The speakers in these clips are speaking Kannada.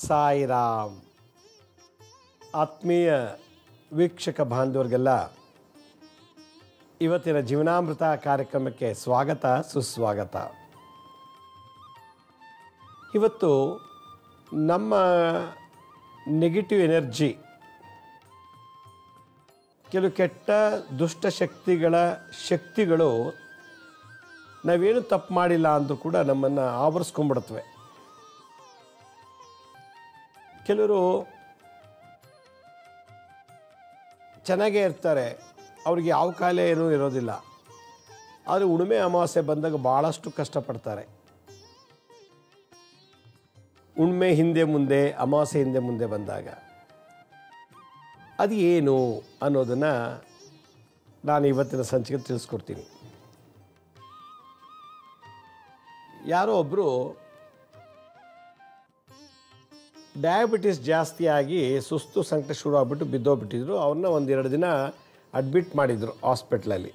ಸಾಯಿರಾಮ್. ಆತ್ಮೀಯ ವೀಕ್ಷಕ ಬಾಂಧವರಿಗೆಲ್ಲ ಇವತ್ತಿನ ಜೀವನಾಮೃತ ಕಾರ್ಯಕ್ರಮಕ್ಕೆ ಸ್ವಾಗತ ಸುಸ್ವಾಗತ. ಇವತ್ತು ನಮ್ಮ ನೆಗೆಟಿವ್ ಎನರ್ಜಿ, ಕೆಲವು ಕೆಟ್ಟ ದುಷ್ಟ ಶಕ್ತಿಗಳು ನಾವೇನು ತಪ್ಪು ಮಾಡಿಲ್ಲ ಅಂದರೂ ಕೂಡ ನಮ್ಮನ್ನು ಆವರಿಸ್ಕೊಂಡ್ಬಿಡ್ತವೆ. ಕೆಲವರು ಚೆನ್ನಾಗೇ ಇರ್ತಾರೆ, ಅವ್ರಿಗೆ ಯಾವ ಕಾಯಿಲೆ ಏನೂ ಇರೋದಿಲ್ಲ. ಆದರೆ ಹುಣ್ಣಿಮೆ ಅಮಾವಾಸ್ಯೆ ಬಂದಾಗ ಭಾಳಷ್ಟು ಕಷ್ಟಪಡ್ತಾರೆ. ಹುಣ್ಣಿಮೆ ಹಿಂದೆ ಮುಂದೆ, ಅಮಾವಾಸ್ಯೆ ಹಿಂದೆ ಮುಂದೆ ಬಂದಾಗ ಅದು ಏನು ಅನ್ನೋದನ್ನು ನಾನು ಇವತ್ತಿನ ಸಂಚಿಕೆ ತಿಳಿಸ್ಕೊಡ್ತೀನಿ. ಯಾರೋ ಒಬ್ಬರು ಡಯಾಬಿಟಿಸ್ ಜಾಸ್ತಿಯಾಗಿ ಸುಸ್ತು ಸಂಕಟ ಶುರು ಆಗಿಬಿಟ್ಟು ಬಿದ್ದೋಗ್ಬಿಟ್ಟಿದ್ರು. ಅವ್ರನ್ನ 1-2 ದಿನ ಅಡ್ಮಿಟ್ ಮಾಡಿದರು ಹಾಸ್ಪಿಟ್ಲಲ್ಲಿ.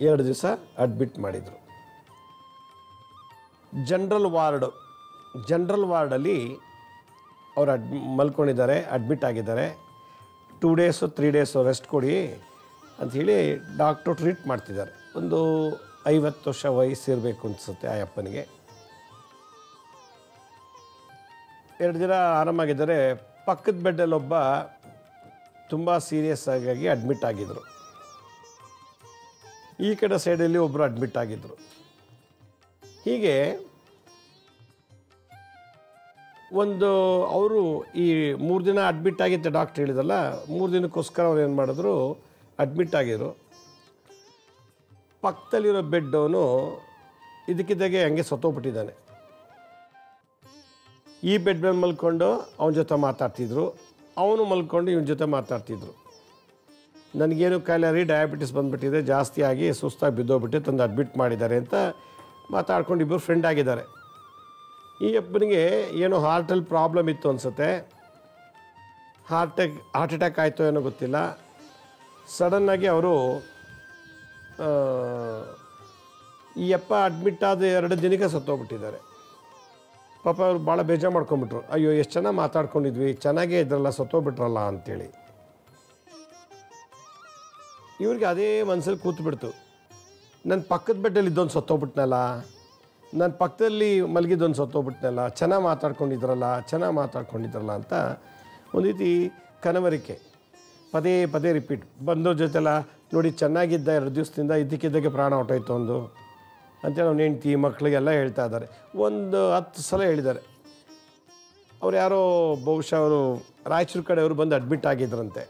2 ದಿವಸ ಅಡ್ಮಿಟ್ ಮಾಡಿದರು. ಜನರಲ್ ವಾರ್ಡಲ್ಲಿ ಅವರು ಮಲ್ಕೊಂಡಿದ್ದಾರೆ, ಅಡ್ಮಿಟ್ ಆಗಿದ್ದಾರೆ. 2 ಡೇಸು 3 ಡೇಸು ರೆಸ್ಟ್ ಕೊಡಿ ಅಂಥೇಳಿ ಡಾಕ್ಟ್ರು ಟ್ರೀಟ್ ಮಾಡ್ತಿದ್ದಾರೆ. ಒಂದು 50 ವರ್ಷ ವಯಸ್ಸಿರಬೇಕು ಅನಿಸುತ್ತೆ ಆ ಅಪ್ಪನಿಗೆ. 2 ದಿನ ಆರಾಮಾಗಿದ್ದರೆ ಪಕ್ಕದ ಬೆಡ್ಡಲ್ಲೊಬ್ಬ ತುಂಬ ಸೀರಿಯಸ್ ಆಗಿ ಅಡ್ಮಿಟ್ ಆಗಿದ್ದರು. ಈ ಕಡೆ ಸೈಡಲ್ಲಿ ಒಬ್ಬರು ಅಡ್ಮಿಟ್ ಆಗಿದ್ದರು. ಹೀಗೆ ಅವರು ಈ 3 ದಿನ ಅಡ್ಮಿಟ್ ಆಗಿದ್ದ ಡಾಕ್ಟ್ರ್ ಹೇಳಿದಲ್ಲ, 3 ದಿನಕ್ಕೋಸ್ಕರ ಅವ್ರು ಏನು ಮಾಡಿದ್ರು, ಅಡ್ಮಿಟ್ ಆಗಿದ್ರು. ಪಕ್ಕದಲ್ಲಿರೋ ಬೆಡ್ಡವನು ಇದಕ್ಕಿದ್ದಾಗೆ ಹಂಗೆ ಸತ್ತೋಗ್ಬಿಟ್ಟಿದ್ದಾನೆ. ಈ ಬೆಡ್ ಮೇಲೆ ಮಲ್ಕೊಂಡು ಅವನ ಜೊತೆ ಮಾತಾಡ್ತಿದ್ರು, ಅವನು ಮಲ್ಕೊಂಡು ಇವನ ಜೊತೆ ಮಾತಾಡ್ತಿದ್ರು. ನನಗೇನು ಕಾಯಿಲೆ ಡಯಾಬಿಟಿಸ್ ಬಂದುಬಿಟ್ಟಿದೆ, ಜಾಸ್ತಿಯಾಗಿ ಸುಸ್ತಾಗಿ ಬಿದ್ದೋಗ್ಬಿಟ್ಟು ತಂದು ಅಡ್ಮಿಟ್ ಮಾಡಿದ್ದಾರೆ ಅಂತ ಮಾತಾಡ್ಕೊಂಡು ಇಬ್ಬರು ಫ್ರೆಂಡ್ ಆಗಿದ್ದಾರೆ. ಈ ಅಪ್ಪನಿಗೆ ಏನೋ ಹಾರ್ಟಲ್ಲಿ ಪ್ರಾಬ್ಲಮ್ ಇತ್ತು ಅನಿಸುತ್ತೆ. ಹಾರ್ಟ್ ಅಟ್ಯಾಕ್ ಆಯಿತು ಏನೋ ಗೊತ್ತಿಲ್ಲ. ಸಡನ್ನಾಗಿ ಅವರು ಈ ಅಪ್ಪ ಅಡ್ಮಿಟ್ ಆದ 2 ದಿನಕ್ಕೆ ಸತ್ತೋಗ್ಬಿಟ್ಟಿದ್ದಾರೆ. ಪಾಪ ಅವ್ರು ಭಾಳ ಬೇಜಾರು ಮಾಡ್ಕೊಂಬಿಟ್ರು. ಅಯ್ಯೋ, ಎಷ್ಟು ಚೆನ್ನಾಗಿ ಮಾತಾಡ್ಕೊಂಡಿದ್ವಿ, ಚೆನ್ನಾಗೇ ಇದ್ರಲ್ಲ, ಸತ್ತೋಗ್ಬಿಟ್ರಲ್ಲ ಅಂಥೇಳಿ. ಇವ್ರಿಗೆ ಅದೇ ಮನಸ್ಸಲ್ಲಿ ಕೂತ್ಬಿಡ್ತು, ನನ್ನ ಪಕ್ಕದ ಬೆಡ್ಡಲ್ಲಿ ಇದ್ದೊಂದು ಸತ್ತೋಗ್ಬಿಟ್ನಲ್ಲ, ನನ್ನ ಪಕ್ಕದಲ್ಲಿ ಮಲಗಿದ್ದೊಂದು ಸತ್ತೋಗ್ಬಿಟ್ನಲ್ಲ, ಚೆನ್ನಾಗಿ ಮಾತಾಡ್ಕೊಂಡಿದ್ರಲ್ಲ ಅಂತ ಒಂದು ರೀತಿ ಕನವರಿಕೆ. ಪದೇ ಪದೇ ರಿಪೀಟ್. ಬಂದವ್ರ ಜೊತೆಲ್ಲ ನೋಡಿ ಚೆನ್ನಾಗಿದ್ದ 2 ದಿವಸದಿಂದ ಇದ್ದಕ್ಕಿದ್ದಾಗೆ ಪ್ರಾಣ ಹೊಟ್ಟೋಯ್ತು ಒಂದು ಅಂತೇಳಿ ಅವ್ನ ಹೆಂಡ್ತಿ ಮಕ್ಕಳಿಗೆಲ್ಲ ಹೇಳ್ತಾ ಇದ್ದಾರೆ. ಒಂದು 10 ಸಲ ಹೇಳಿದ್ದಾರೆ. ಅವ್ರು ಯಾರೋ ಬಹುಶಃ ಅವರು ರಾಯಚೂರು ಕಡೆಯವರು ಬಂದು ಅಡ್ಮಿಟ್ ಆಗಿದ್ರಂತೆ.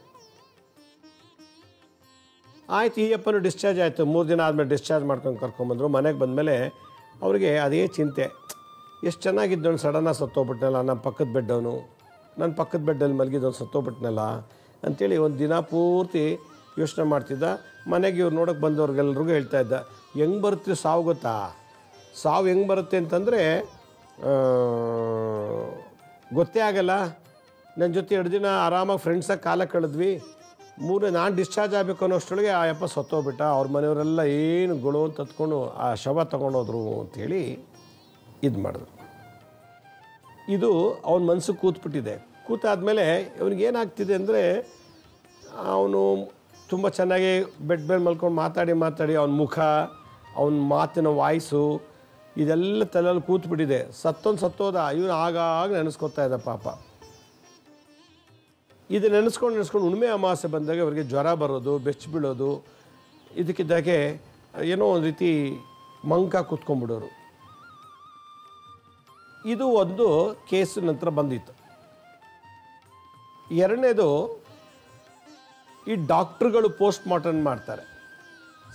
ಆಯ್ತು, ಈ ಅಪ್ಪನು ಡಿಸ್ಚಾರ್ಜ್ ಆಯಿತು. 3 ದಿನ ಆದಮೇಲೆ ಡಿಸ್ಚಾರ್ಜ್ ಮಾಡ್ಕೊಂಡು ಕರ್ಕೊಂಬಂದರು. ಮನೆಗೆ ಬಂದಮೇಲೆ ಅವರಿಗೆ ಅದೇ ಚಿಂತೆ, ಎಷ್ಟು ಚೆನ್ನಾಗಿದ್ದವನು ಸಡನ್ನಾಗಿ ಸತ್ತೋಗ್ಬಿಟ್ನಲ್ಲ, ನನ್ನ ಪಕ್ಕದ ಬೆಡ್ಡಲ್ಲಿ ಮಲಗಿದ್ದವನು ಸತ್ತೋಗ್ಬಿಟ್ನಲ್ಲ ಅಂಥೇಳಿ ಒಂದು ದಿನ ಪೂರ್ತಿ ಯೋಚನೆ ಮಾಡ್ತಿದ್ದ. ಮನೆಗೆ ಇವ್ರು ನೋಡೋಕ್ಕೆ ಬಂದವ್ರಿಗೆಲ್ರಿಗೂ ಹೇಳ್ತಾ ಇದ್ದ, ಹೆಂಗೆ ಬರುತ್ತೆ ಸಾವು ಗೊತ್ತಾ? ಸಾವು ಹೆಂಗೆ ಬರುತ್ತೆ ಅಂತಂದರೆ ಗೊತ್ತೇ ಆಗಲ್ಲ. ನನ್ನ ಜೊತೆ 2 ದಿನ ಆರಾಮಾಗಿ ಫ್ರೆಂಡ್ಸಾಗಿ ಕಾಲ ಕಳೆದ್ವಿ. 3 ನಾನು ಡಿಸ್ಚಾರ್ಜ್ ಆಗಬೇಕು ಅನ್ನೋಷ್ಟರೊಳಗೆ ಆ ಯಪ್ಪ ಸತ್ತೋಗ್ಬಿಟ್ಟ. ಅವ್ರ ಮನೆಯವರೆಲ್ಲ ಏನು ಗೊಳು ಅಂತ ಹತ್ಕೊಂಡು ಆ ಶವ ತೊಗೊಂಡೋದ್ರು ಅಂಥೇಳಿ ಇದು ಮಾಡಿದ್ರು. ಇದು ಅವನ ಮನಸ್ಸು ಕೂತ್ಬಿಟ್ಟಿದೆ. ಕೂತಾದ್ಮೇಲೆ ಇವನಿಗೇನಾಗ್ತಿದೆ ಅಂದರೆ, ಅವನು ತುಂಬ ಚೆನ್ನಾಗಿ ಬೆಡ್ ಮೇಲೆ ಮಲ್ಕೊಂಡು ಮಾತಾಡಿ ಅವನ ಮುಖ, ಅವನ ಮಾತಿನ ವಾಯ್ಸು ಇದೆಲ್ಲ ತಲೆಯಲ್ಲಿ ಕೂತ್ಬಿಟ್ಟಿದೆ. ಸತ್ತೋದ ಇವನು ಆಗಾಗ ನೆನೆಸ್ಕೊತಾ ಇದ್ದ ಪಾಪ. ಇದು ನೆನೆಸ್ಕೊಂಡು ಹುಣ್ಣಿಮೆ ಅಮಾವಾಸ್ಯೆ ಬಂದಾಗ ಅವರಿಗೆ ಜ್ವರ ಬರೋದು, ಬೆಚ್ಚ ಬೀಳೋದು, ಇದಕ್ಕಿದ್ದಾಗೆ ಏನೋ ಒಂದು ರೀತಿ ಮಂಕ ಕೂತ್ಕೊಂಡ್ಬಿಡೋರು. ಇದು ಒಂದು ಕೇಸು ನಂತರ ಬಂದಿತ್ತು. 2ನೇದು, ಈ ಡಾಕ್ಟ್ರುಗಳು ಪೋಸ್ಟ್ ಮಾರ್ಟಮ್ ಮಾಡ್ತಾರೆ.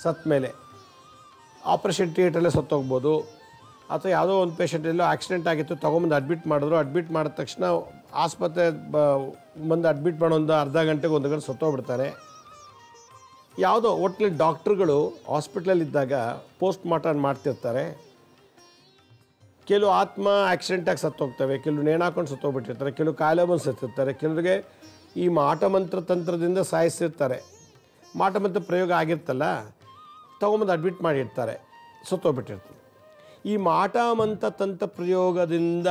ಸತ್ತ ಮೇಲೆ ಆಪ್ರೇಷನ್ ಥಿಯೇಟ್ರಲ್ಲೇ ಸತ್ತೋಗ್ಬೋದು, ಅಥವಾ ಯಾವುದೋ ಒಂದು ಪೇಷಂಟ್ ಎಲ್ಲೋ ಆಕ್ಸಿಡೆಂಟ್ ಆಗಿತ್ತು, ತೊಗೊಂಬಂದು ಅಡ್ಮಿಟ್ ಮಾಡಿದ್ರು. ಅಡ್ಮಿಟ್ ಮಾಡಿದ ತಕ್ಷಣ ಆಸ್ಪತ್ರೆ ಬಂದು ಅಡ್ಮಿಟ್ ಮಾಡೋ ಒಂದು ಅರ್ಧ ಗಂಟೆಗೆ 1 ಗಂಟೆ ಸತ್ತೋಗ್ಬಿಡ್ತಾರೆ. ಯಾವುದೋ ಒಟ್ಟಲ್ಲಿ ಡಾಕ್ಟ್ರುಗಳು ಹಾಸ್ಪಿಟ್ಲಲ್ಲಿದ್ದಾಗ ಪೋಸ್ಟ್ ಮಾರ್ಟಮ್ ಮಾಡ್ತಿರ್ತಾರೆ. ಕೆಲವು ಆತ್ಮ ಆಕ್ಸಿಡೆಂಟಾಗಿ ಸತ್ತೋಗ್ತವೆ, ಕೆಲವು ನೇಣಾಕೊಂಡು ಸತ್ತೋಗ್ಬಿಟ್ಟಿರ್ತಾರೆ, ಕೆಲವು ಕಾಯಿಲೆ ಬಂದು ಸತ್ತಿರ್ತಾರೆ, ಕೆಲವರಿಗೆ ಈ ಮಾಟಮಂತ್ರ ತಂತ್ರದಿಂದ ಸಾಯಿಸಿರ್ತಾರೆ. ಮಾಟಮಂತ್ರ ಪ್ರಯೋಗ ಆಗಿರ್ತಲ್ಲ, ತೊಗೊಂಬಂದು ಅಡ್ಮಿಟ್ ಮಾಡಿರ್ತಾರೆ, ಸತ್ತೋಗ್ಬಿಟ್ಟಿರ್ತಾರೆ. ಈ ಮಾಟ ಮಂತ್ರ ತಂತ್ರ ಪ್ರಯೋಗದಿಂದ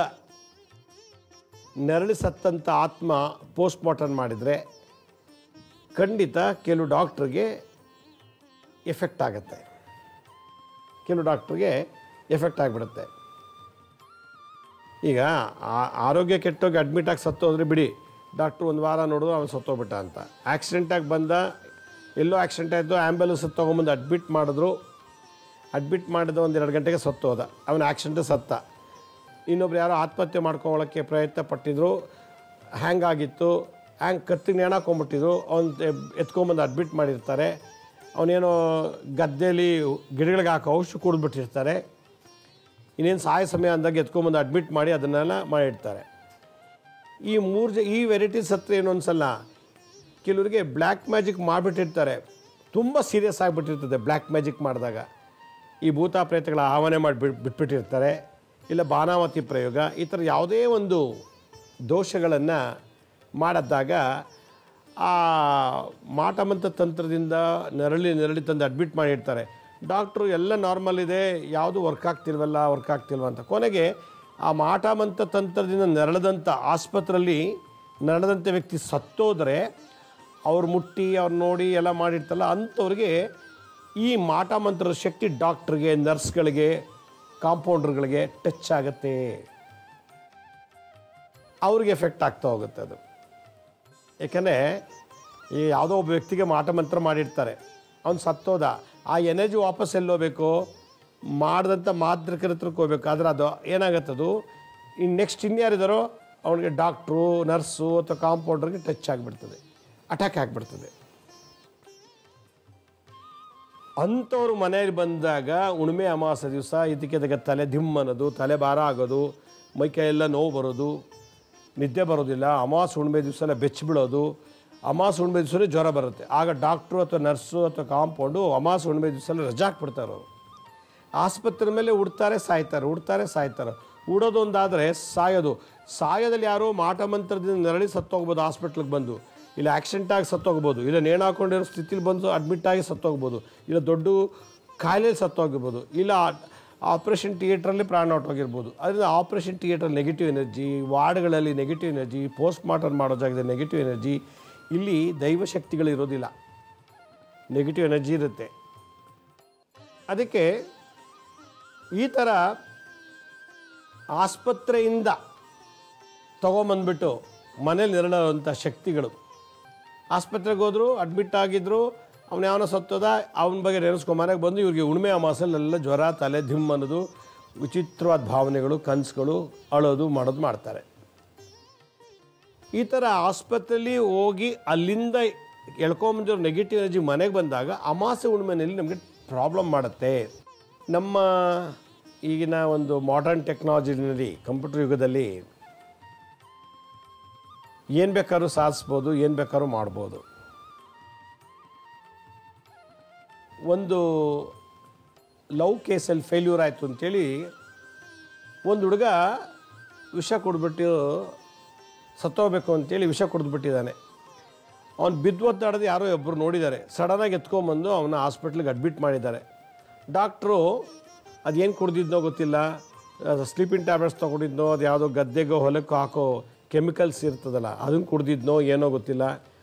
ನೆರಳಿ ಸತ್ತಂಥ ಆತ್ಮ ಪೋಸ್ಟ್ ಮಾರ್ಟಮ್ ಮಾಡಿದರೆ ಖಂಡಿತ ಕೆಲವು ಡಾಕ್ಟ್ರಿಗೆ ಎಫೆಕ್ಟ್ ಆಗುತ್ತೆ, ಕೆಲವು ಡಾಕ್ಟ್ರಿಗೆ ಎಫೆಕ್ಟ್ ಆಗಿಬಿಡುತ್ತೆ. ಈಗ ಆರೋಗ್ಯ ಕೆಟ್ಟೋಗಿ ಅಡ್ಮಿಟ್ ಆಗಿ ಸತ್ತೋದ್ರೆ ಬಿಡಿ, ಡಾಕ್ಟ್ರು ಒಂದು ವಾರ ನೋಡಿದ್ರು ಅವನು ಸತ್ತೋಗ್ಬಿಟ್ಟ ಅಂತ. ಆಕ್ಸಿಡೆಂಟಾಗಿ ಬಂದ, ಎಲ್ಲೋ ಆಕ್ಸಿಡೆಂಟ್ ಆಯಿತು, ಆ್ಯಂಬುಲೆನ್ಸ್ ತೊಗೊಂಬಂದು ಅಡ್ಮಿಟ್ ಮಾಡಿದ್ರು, ಅಡ್ಮಿಟ್ ಮಾಡಿದ ಒಂದು 2 ಗಂಟೆಗೆ ಸತ್ತೋದ, ಅವನ ಆಕ್ಸಿಡೆಂಟ್ ಸತ್ತ. ಇನ್ನೊಬ್ರು ಯಾರೋ ಆತ್ಮಹತ್ಯೆ ಮಾಡ್ಕೊಳ್ಳೋಕ್ಕೆ ಪ್ರಯತ್ನ ಪಟ್ಟಿದ್ರು, ಹ್ಯಾಂಗಾಗಿತ್ತು, ಕತ್ತಿಗೆ ನೇಣು ಹಾಕೊಂಡ್ಬಿಟ್ಟಿದ್ರು, ಅವ್ನು ಎತ್ಕೊಂಬಂದು ಅಡ್ಮಿಟ್ ಮಾಡಿರ್ತಾರೆ. ಅವನೇನೋ ಗದ್ದೆಯಲ್ಲಿ ಗಿಡಗಳಿಗೆ ಹಾಕೋ ಔಷಧಿ ಕುಡಿದ್ಬಿಟ್ಟಿರ್ತಾರೆ. ಇನ್ನೇನು ಸಾಯೋ ಸಮಯ ಅಂದಾಗ ಎತ್ಕೊಂಬಂದು ಅಡ್ಮಿಟ್ ಮಾಡಿ ಅದನ್ನೆಲ್ಲ ಮಾಡಿರ್ತಾರೆ. ಈ ವೆರೈಟೀಸ್ ಹತ್ರ ಏನು ಅನ್ಸಲ್ಲ. ಕೆಲವರಿಗೆ ಬ್ಲ್ಯಾಕ್ ಮ್ಯಾಜಿಕ್ ಮಾಡಿಬಿಟ್ಟಿರ್ತಾರೆ, ತುಂಬ ಸೀರಿಯಸ್ ಆಗಿಬಿಟ್ಟಿರ್ತದೆ ಬ್ಲ್ಯಾಕ್ ಮ್ಯಾಜಿಕ್ ಮಾಡಿದಾಗ. ಈ ಭೂತ ಪ್ರೇತಗಳ ಆಹ್ವಾನ ಮಾಡಿ ಬಿಟ್ಬಿಟ್ಟಿರ್ತಾರೆ, ಇಲ್ಲ ಬಾನಾವತಿ ಪ್ರಯೋಗ, ಈ ಥರ ಯಾವುದೇ ಒಂದು ದೋಷಗಳನ್ನು ಮಾಡಿದಾಗ ಆ ಮಾಟಮಂತ್ರ ತಂತ್ರದಿಂದ ನೆರಳಿ ತಂದು ಅಡ್ಮಿಟ್ ಮಾಡಿರ್ತಾರೆ. ಡಾಕ್ಟ್ರು ಎಲ್ಲ ನಾರ್ಮಲ್ ಇದೆ, ಯಾವುದು ವರ್ಕ್ ಆಗ್ತಿಲ್ವಲ್ಲ ಅಂತ. ಕೊನೆಗೆ ಆ ಮಾಟಮಂತ್ರ ತಂತ್ರದಿಂದ ನರಳದಂಥ ವ್ಯಕ್ತಿ ಸತ್ತೋದ್ರೆ ಅವ್ರು ಮುಟ್ಟಿ ಅವ್ರು ನೋಡಿ ಎಲ್ಲ ಮಾಡಿರ್ತಾರಲ್ಲ, ಅಂಥವ್ರಿಗೆ ಈ ಮಾಟಮಂತ್ರದ ಶಕ್ತಿ ಡಾಕ್ಟ್ರಿಗೆ, ನರ್ಸ್ಗಳಿಗೆ, ಕಾಂಪೌಂಡ್ರ್ಗಳಿಗೆ ಟಚ್ ಆಗುತ್ತೆ, ಅವ್ರಿಗೆ ಎಫೆಕ್ಟ್ ಆಗ್ತಾ ಹೋಗುತ್ತೆ ಅದು. ಏಕೆಂದರೆ ಈ ಯಾವುದೋ ಒಬ್ಬ ವ್ಯಕ್ತಿಗೆ ಮಾಟಮಂತ್ರ ಮಾಡಿರ್ತಾರೆ, ಅವ್ನು ಸತ್ತೋದ, ಆ ಎನರ್ಜಿ ವಾಪಸ್ ಎಲ್ಲೋಬೇಕು, ಮಾಡಿದಂಥ ಮಾಂತ್ರಿಕರ ಹತ್ರಕ್ಕೆ ಹೋಗ್ಬೇಕು. ಆದರೆ ಅದು ಏನಾಗುತ್ತದು, ಇನ್ನು ನೆಕ್ಸ್ಟ್ ಇನ್ಯಾರಿದ್ದಾರೋ ಅವನಿಗೆ ಡಾಕ್ಟ್ರು, ನರ್ಸು ಅಥವಾ ಕಾಂಪೌಂಡ್ರಿಗೆ ಟಚ್ ಆಗಿಬಿಡ್ತದೆ, ಅಟ್ಯಾಕ್ ಆಗಿಬಿಡ್ತದೆ. ಅಂಥವ್ರು ಮನೆಯಲ್ಲಿ ಬಂದಾಗ ಹುಣ್ಣಿಮೆ ಅಮಾವಾಸ್ಯೆ ದಿವಸ ಇದಕ್ಕೆ ತಲೆ ದಿಮ್ ಅನ್ನೋದು, ತಲೆ ಭಾರ ಆಗೋದು, ಮೈಕೈಯೆಲ್ಲ ನೋವು ಬರೋದು, ನಿದ್ದೆ ಬರೋದಿಲ್ಲ, ಅಮಾವಾಸ್ಯೆ ಹುಣ್ಣಿಮೆ ದಿವಸ ಎಲ್ಲ ಬೆಚ್ಚಿಬಿಡೋದು, ಅಮಾವಾಸ್ಯೆ ಹುಣ್ಣಿಮೆ ದಿವಸನೇ ಜ್ವರ ಬರುತ್ತೆ. ಆಗ ಡಾಕ್ಟ್ರು ಅಥವಾ ನರ್ಸು ಅಥವಾ ಕಾಂಪೌಂಡು ಅಮಾವಾಸ್ಯೆ ಹುಣ್ಣಿಮೆ ದಿವಸ ಎಲ್ಲ ರಜಾ ಹಾಕ್ಬಿಡ್ತಾರೆ. ಅವರು ಆಸ್ಪತ್ರೆ ಮೇಲೆ ಉಡ್ತಾರೆ ಸಾಯ್ತಾರೆ. ಉಡೋದು ಒಂದಾದರೆ ಸಾಯೋದಲ್ಲಿ ಯಾರೋ ಮಾಟಮಂತ್ರದಿಂದ ನೆರಳಿ ಸತ್ತೋಗ್ಬೋದು, ಹಾಸ್ಪಿಟ್ಲಿಗೆ ಬಂದು, ಇಲ್ಲ ಆಕ್ಸಿಡೆಂಟಾಗಿ ಸತ್ತೋಗ್ಬೋದು, ಇಲ್ಲ ನೇಣು ಹಾಕೊಂಡಿರೋ ಸ್ಥಿತಿಲಿ ಬಂದು ಅಡ್ಮಿಟ್ಟಾಗಿ ಸತ್ತೋಗ್ಬೋದು, ಇಲ್ಲ ದೊಡ್ಡ ಕಾಯಿಲೆಯಲ್ಲಿ ಸತ್ತೋಗಿರ್ಬೋದು, ಇಲ್ಲ ಆಪ್ರೇಷನ್ ಥಿಯೇಟ್ರಲ್ಲಿ ಪ್ರಾಣ ಹೊಟ್ಟೋಗಿರ್ಬೋದು. ಅದರಿಂದ ಆಪ್ರೇಷನ್ ಥಿಯೇಟ್ರಲ್ಲಿ ನೆಗೆಟಿವ್ ಎನರ್ಜಿ, ವಾರ್ಡ್ಗಳಲ್ಲಿ ನೆಗೆಟಿವ್ ಎನರ್ಜಿ, ಪೋಸ್ಟ್ ಮಾರ್ಟಮ್ ಮಾಡೋ ಜಾಗದಲ್ಲಿ ನೆಗೆಟಿವ್ ಎನರ್ಜಿ, ಇಲ್ಲಿ ದೈವಶಕ್ತಿಗಳಿರೋದಿಲ್ಲ, ನೆಗೆಟಿವ್ ಎನರ್ಜಿ ಇರುತ್ತೆ. ಅದಕ್ಕೆ ಈ ಥರ ಆಸ್ಪತ್ರೆಯಿಂದ ತೊಗೊಂಬಂದ್ಬಿಟ್ಟು ಮನೇಲಿ ನೆರಳುವಂಥ ಶಕ್ತಿಗಳು, ಆಸ್ಪತ್ರೆಗೆ ಹೋದರು, ಅಡ್ಮಿಟ್ ಆಗಿದ್ದರು, ಅವನು ಯಾವನೋ ಸತ್ತೋದ, ಅವನ ಬಗ್ಗೆ ನೆನೆಸ್ಕೊಂಡು ಮನೆಗೆ ಬಂದು ಇವ್ರಿಗೆ ಹುಣ್ಣಿಮೆ ಅಮಾವಾಸ್ಯೆಲ್ಲ ಜ್ವರ, ತಲೆ ಧಿಮ್ ಅನ್ನೋದು, ವಿಚಿತ್ರವಾದ ಭಾವನೆಗಳು, ಕನಸುಗಳು, ಅಳೋದು ಮಾಡ್ತಾರೆ. ಈ ಥರ ಆಸ್ಪತ್ರೆಯಲ್ಲಿ ಹೋಗಿ ಅಲ್ಲಿಂದ ಎಳ್ಕೊಂಬಂದಿರೋ ನೆಗೆಟಿವ್ ಎನರ್ಜಿ ಮನೆಗೆ ಬಂದಾಗ ಅಮಾವಾಸ್ಯೆ ಹುಣ್ಣಿಮೆಯಲ್ಲಿ ನಮಗೆ ಪ್ರಾಬ್ಲಮ್ ಮಾಡುತ್ತೆ. ನಮ್ಮ ಈಗಿನ ಒಂದು ಮಾಡರ್ನ್ ಟೆಕ್ನಾಲಜಿನಲ್ಲಿ, ಕಂಪ್ಯೂಟರ್ ಯುಗದಲ್ಲಿ ಏನು ಬೇಕಾದ್ರೂ ಸಾಧಿಸ್ಬೋದು, ಏನು ಬೇಕಾದ್ರೂ ಮಾಡ್ಬೋದು. ಒಂದು ಲವ್ ಕೇಸಲ್ಲಿ ಫೇಲ್ಯೂರ್ ಆಯಿತು ಅಂಥೇಳಿ ಒಂದು ಹುಡುಗ ವಿಷ ಕುಡಿದ್ಬಿಟ್ಟು ಸತ್ತೋಗ್ಬೇಕು ಅಂತೇಳಿ ವಿಷ ಕುಡಿದ್ಬಿಟ್ಟಿದ್ದಾನೆ. ಅವನು ಬಿದ್ದು ಒದ್ದಾಡೋದು ಯಾರೋ ಒಬ್ಬರು ನೋಡಿದ್ದಾರೆ, ಸಡನ್ನಾಗಿ ಎತ್ಕೊಂಬಂದು ಅವನ ಹಾಸ್ಪಿಟ್ಲಿಗೆ ಅಡ್ಮಿಟ್ ಮಾಡಿದ್ದಾರೆ. ಡಾಕ್ಟ್ರು ಅದೇನು ಕುಡ್ದಿದ್ನೋ ಗೊತ್ತಿಲ್ಲ, ಸ್ಲೀಪಿಂಗ್ ಟ್ಯಾಬ್ಲೆಟ್ಸ್ ತೊಗೊಂಡಿದ್ನೋ, ಅದು ಯಾವುದೋ ಗದ್ದೆಗೋ ಹೊಲಕ್ಕೋ ಹಾಕೋ ಕೆಮಿಕಲ್ಸ್ ಇರ್ತದಲ್ಲ ಅದನ್ನು ಕುಡ್ದಿದ್ನೋ ಏನೋ ಗೊತ್ತಿಲ್ಲ.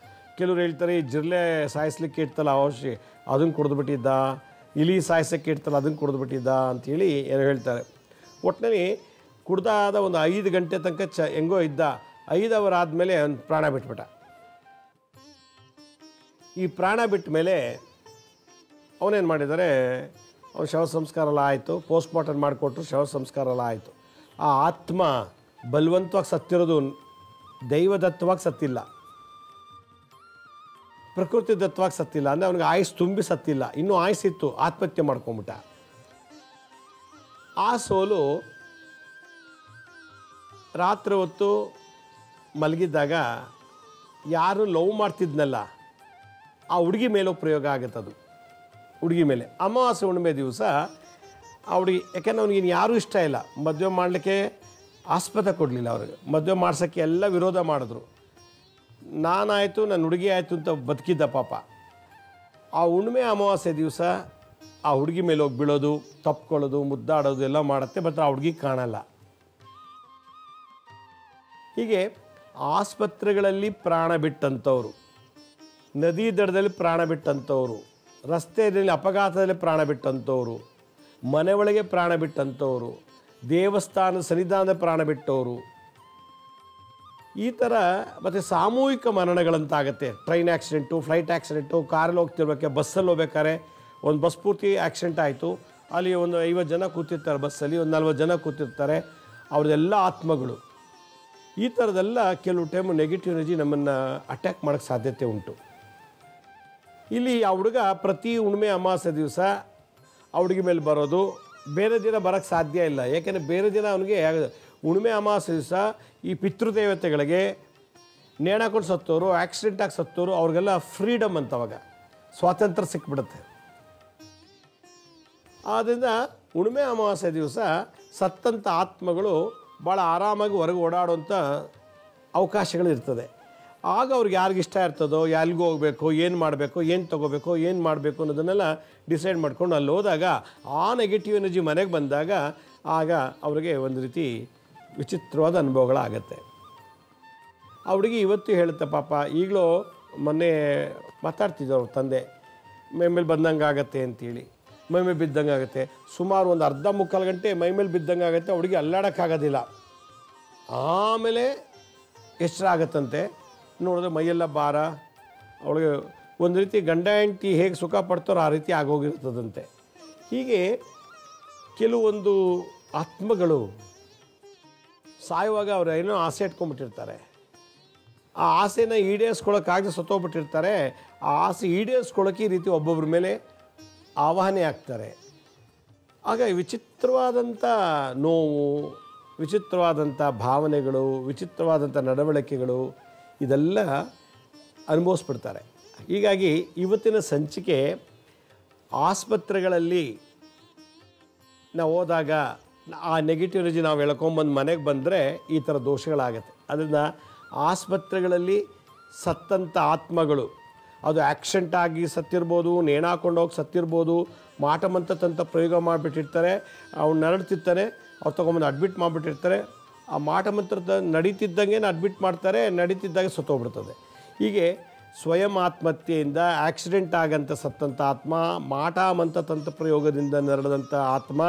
ಕೆಲವ್ರು ಹೇಳ್ತಾರೆ ಈ ಜಿರಳೆ ಸಾಯಿಸ್ಲಿಕ್ಕೆ ಇಡ್ತಲ್ಲ ಔಷಧಿ ಅದನ್ನು ಕುಡಿದ್ಬಿಟ್ಟಿದ್ದ, ಇಲಿ ಸಾಯಿಸೋಕ್ಕೆ ಇಡ್ತಲ್ಲ ಅದನ್ನು ಕುಡಿದ್ಬಿಟ್ಟಿದ್ದ ಅಂಥೇಳಿ ಏನೋ ಹೇಳ್ತಾರೆ. ಒಟ್ಟಿನಲ್ಲಿ ಕುಡ್ದಾದ ಒಂದು 5 ಗಂಟೆ ತನಕ ಹೆಂಗೋ ಇದ್ದ. 5 ಅವರ್ ಆದಮೇಲೆ ಅವ್ನು ಪ್ರಾಣ ಬಿಟ್ಬಿಟ್ಟ. ಈ ಪ್ರಾಣ ಬಿಟ್ಟ ಮೇಲೆ ಅವನೇನು ಮಾಡಿದ್ದಾರೆ, ಅವನು ಶವ ಸಂಸ್ಕಾರ ಎಲ್ಲ ಆಯಿತು, ಪೋಸ್ಟ್ ಮಾರ್ಟಮ್ ಮಾಡಿಕೊಟ್ರು, ಶವ ಸಂಸ್ಕಾರ ಎಲ್ಲ ಆಯಿತು. ಆ ಆತ್ಮ ಬಲವಂತವಾಗಿ ಸತ್ತಿರೋದು, ದೈವದತ್ತವಾಗಿ ಸತ್ತಿಲ್ಲ, ಪ್ರಕೃತಿ ದತ್ತವಾಗಿ ಸತ್ತಿಲ್ಲ. ಅಂದರೆ ಅವನಿಗೆ ಆಯುಸ್ ತುಂಬಿ ಸತ್ತಿಲ್ಲ, ಇನ್ನೂ ಆಯುಸ್ಸಿತ್ತು, ಆತ್ಮಹತ್ಯೆ ಮಾಡ್ಕೊಂಬಿಟ್ಟ. ಆ ಸೋಲು ರಾತ್ರಿ ಹೊತ್ತು ಮಲಗಿದ್ದಾಗ ಯಾರು ಲವ್ ಮಾಡ್ತಿದ್ನಲ್ಲ ಆ ಹುಡುಗಿ ಮೇಲೋ ಪ್ರಯೋಗ ಆಗುತ್ತದು. ಹುಡುಗಿ ಮೇಲೆ ಅಮಾವಾಸ್ಯೆ ಹುಣ್ಣಿಮೆ ದಿವಸ ಆ ಹುಡುಗಿ, ಯಾಕೆಂದ್ರೆ ಅವ್ನಿಗೆ ಯಾರೂ ಇಷ್ಟ ಇಲ್ಲ, ಮದುವೆ ಮಾಡಲಿಕ್ಕೆ ಆಸ್ಪತ್ರೆ ಕೊಡಲಿಲ್ಲ ಅವ್ರಿಗೆ, ಮದುವೆ ಮಾಡ್ಸೋಕ್ಕೆ ಎಲ್ಲ ವಿರೋಧ ಮಾಡಿದ್ರು. ನಾನಾಯಿತು ನನ್ನ ಹುಡುಗಿ ಆಯಿತು ಅಂತ ಬದುಕಿದ್ದ ಪಾಪ. ಆ ಹುಣ್ಣಿಮೆ ಅಮಾವಾಸ್ಯೆ ದಿವಸ ಆ ಹುಡುಗಿ ಮೇಲೆ ಹೋಗಿ ಬೀಳೋದು, ತಪ್ಕೊಳ್ಳೋದು, ಮುದ್ದಾಡೋದು ಎಲ್ಲ ಮಾಡುತ್ತೆ. ಬಟ್ ಆ ಹುಡುಗಿ ಕಾಣಲ್ಲ. ಹೀಗೆ ಆಸ್ಪತ್ರೆಗಳಲ್ಲಿ ಪ್ರಾಣ ಬಿಟ್ಟಂಥವ್ರು, ನದಿ ದಡದಲ್ಲಿ ಪ್ರಾಣ ಬಿಟ್ಟಂಥವ್ರು, ರಸ್ತೆಯಲ್ಲಿ ಅಪಘಾತದಲ್ಲಿ ಪ್ರಾಣ ಬಿಟ್ಟಂಥವ್ರು, ಮನೆ ಒಳಗೆ ಪ್ರಾಣ ಬಿಟ್ಟಂಥವ್ರು, ದೇವಸ್ಥಾನ ಸನ್ನಿಧಾನದ ಪ್ರಾಣ ಬಿಟ್ಟವರು, ಈ ಥರ ಮತ್ತು ಸಾಮೂಹಿಕ ಮರಣಗಳಂತಾಗತ್ತೆ. ಟ್ರೈನ್ ಆಕ್ಸಿಡೆಂಟು, ಫ್ಲೈಟ್ ಆಕ್ಸಿಡೆಂಟು, ಕಾರಲ್ಲಿ ಹೋಗ್ತಿರ್ಬೇಕಾರೆ, ಬಸ್ಸಲ್ಲಿ ಹೋಗ್ಬೇಕಾದ್ರೆ ಒಂದು ಬಸ್ ಪೂರ್ತಿ ಆಕ್ಸಿಡೆಂಟ್ ಆಯಿತು, ಅಲ್ಲಿ ಒಂದು 50 ಜನ ಕೂತಿರ್ತಾರೆ ಬಸ್ಸಲ್ಲಿ, ಒಂದು 40 ಜನ ಕೂತಿರ್ತಾರೆ, ಅವ್ರದ್ದೆಲ್ಲ ಆತ್ಮಗಳು. ಈ ಥರದ್ದೆಲ್ಲ ಕೆಲವು ಟೈಮ್ ನೆಗೆಟಿವ್ ಎನರ್ಜಿ ನಮ್ಮನ್ನು ಅಟ್ಯಾಕ್ ಮಾಡೋಕ್ಕೆ ಸಾಧ್ಯತೆ ಉಂಟು. ಇಲ್ಲಿ ಆ ಹುಡುಗ ಪ್ರತಿ ಹುಣ್ಣಿಮೆ ಅಮಾವಾಸ್ಯೆ ದಿವಸ ಆ ಹುಡುಗಿ ಮೇಲೆ ಬರೋದು, ಬೇರೆ ದಿನ ಬರೋಕ್ಕೆ ಸಾಧ್ಯ ಇಲ್ಲ. ಯಾಕೆಂದರೆ ಬೇರೆ ದಿನ ಅವನಿಗೆ ಹುಣ್ಣಿಮೆ ಅಮಾವಾಸ್ಯೆ ದಿವಸ ಈ ಪಿತೃದೇವತೆಗಳಿಗೆ ನೇಣಾಕೊಂಡು ಸತ್ತೋರು, ಆಕ್ಸಿಡೆಂಟಾಗಿ ಸತ್ತೋರು, ಅವ್ರಿಗೆಲ್ಲ ಫ್ರೀಡಮ್ ಅಂತ ಅವಾಗ ಸ್ವಾತಂತ್ರ್ಯ ಸಿಕ್ಬಿಡುತ್ತೆ. ಆದ್ದರಿಂದ ಹುಣ್ಣಿಮೆ ಅಮಾವಾಸ್ಯೆ ದಿವಸ ಸತ್ತಂಥ ಆತ್ಮಗಳು ಭಾಳ ಆರಾಮಾಗಿ ಹೊರಗೆ ಓಡಾಡುವಂಥ ಅವಕಾಶಗಳಿರ್ತದೆ. ಆಗ ಅವ್ರಿಗೆ ಯಾರಿಗೆ ಇಷ್ಟ ಇರ್ತದೋ, ಎಲ್ಲಿಗೂ ಹೋಗಬೇಕು, ಏನು ಮಾಡಬೇಕು, ಏನು ತೊಗೋಬೇಕು, ಏನು ಮಾಡಬೇಕು ಅನ್ನೋದನ್ನೆಲ್ಲ ಡಿಸೈಡ್ ಮಾಡ್ಕೊಂಡು ಅಲ್ಲಿ ಹೋದಾಗ ಆ ನೆಗೆಟಿವ್ ಎನರ್ಜಿ ಮನೆಗೆ ಬಂದಾಗ ಆಗ ಅವ್ರಿಗೆ ಒಂದು ರೀತಿ ವಿಚಿತ್ರವಾದ ಅನುಭವಗಳಾಗತ್ತೆ. ಆ ಹುಡುಗಿ ಇವತ್ತು ಹೇಳುತ್ತೆ ಪಾಪ, ಈಗಲೂ ಮೊನ್ನೆ ಮಾತಾಡ್ತಿದ್ದರು ಅವ್ರ ತಂದೆ, ಮೈಮೇಲೆ ಬಂದಂಗೆ ಆಗತ್ತೆ ಅಂತೇಳಿ, ಮೈಮೇಲೆ ಬಿದ್ದಂಗೆ ಆಗುತ್ತೆ. ಸುಮಾರು ಒಂದು ಅರ್ಧ ಮುಕ್ಕಾಲು ಗಂಟೆ ಮೈಮೇಲೆ ಬಿದ್ದಂಗೆ ಆಗುತ್ತೆ, ಹುಡುಗಿ ಅಲ್ಲಾಡೋಕ್ಕಾಗೋದಿಲ್ಲ. ಆಮೇಲೆ ಎಚ್ಚರ ಆಗತ್ತಂತೆ, ನೋಡಿದ್ರೆ ಮೈಯೆಲ್ಲ ಭಾರ, ಅವಳಿಗೆ ಒಂದು ರೀತಿ ಗಂಡ ಹೆಂಡತಿ ಹೇಗೆ ಸುಖ ಪಡ್ತಾರೋ ಆ ರೀತಿ ಆಗೋಗಿರ್ತದಂತೆ. ಹೀಗೆ ಕೆಲವೊಂದು ಆತ್ಮಗಳು ಸಾಯುವಾಗ ಅವ್ರು ಏನೋ ಆಸೆ ಇಟ್ಕೊಂಡ್ಬಿಟ್ಟಿರ್ತಾರೆ, ಆ ಆಸೆನ ಈಡೇರಿಸ್ಕೊಳ್ಳೋಕ್ಕಾಗದೆ ಸತ್ತೋಗ್ಬಿಟ್ಟಿರ್ತಾರೆ. ಆ ಆಸೆ ಈಡೇರಿಸ್ಕೊಳ್ಳೋಕೆ ಈ ರೀತಿ ಒಬ್ಬೊಬ್ಬರ ಮೇಲೆ ಆವಾಹನೆ ಆಗ್ತಾರೆ. ಆಗ ವಿಚಿತ್ರವಾದಂಥ ನೋವು, ವಿಚಿತ್ರವಾದಂಥ ಭಾವನೆಗಳು, ವಿಚಿತ್ರವಾದಂಥ ನಡವಳಿಕೆಗಳು ಇದೆಲ್ಲ ಅನುಭವಿಸ್ಬಿಡ್ತಾರೆ. ಹೀಗಾಗಿ ಇವತ್ತಿನ ಸಂಚಿಕೆ ಆಸ್ಪತ್ರೆಗಳಲ್ಲಿ ನಾವು ಹೋದಾಗ ಆ ನೆಗೆಟಿವ್ ಎನರ್ಜಿ ನಾವು ಎಳ್ಕೊಂಬಂದು ಮನೆಗೆ ಬಂದರೆ ಈ ಥರ ದೋಷಗಳಾಗತ್ತೆ. ಅದರಿಂದ ಆಸ್ಪತ್ರೆಗಳಲ್ಲಿ ಸತ್ತಂಥ ಆತ್ಮಗಳು, ಅದು ಆಕ್ಸಿಡೆಂಟ್ ಆಗಿ ಸತ್ತಿರ್ಬೋದು, ನೇಣಾಕೊಂಡೋಗಿ ಸತ್ತಿರ್ಬೋದು, ಮಾಟಮಂತ್ರ ಪ್ರಯೋಗ ಮಾಡಿಬಿಟ್ಟಿರ್ತಾರೆ, ಅವ್ನು ನರಡ್ತಿರ್ತಾನೆ, ಅವ್ರು ತೊಗೊಂಬಂದು ಅಡ್ಮಿಟ್ ಮಾಡಿಬಿಟ್ಟಿರ್ತಾರೆ. ಆ ಮಾಟಮಂತ್ರದ ನಡೀತಿದ್ದಂಗೆ ಅಡ್ಮಿಟ್ ಮಾಡ್ತಾರೆ, ನಡೀತಿದ್ದಾಗ ಸತ್ತೋಗ್ಬಿಡ್ತದೆ. ಹೀಗೆ ಸ್ವಯಂ ಆತ್ಮಹತ್ಯೆಯಿಂದ ಆಕ್ಸಿಡೆಂಟ್ ಆಗಂತ ಸತ್ತಂಥ ಆತ್ಮ, ಮಾಟಮಂತ್ರ ಪ್ರಯೋಗದಿಂದ ನರಳದಂಥ ಆತ್ಮ,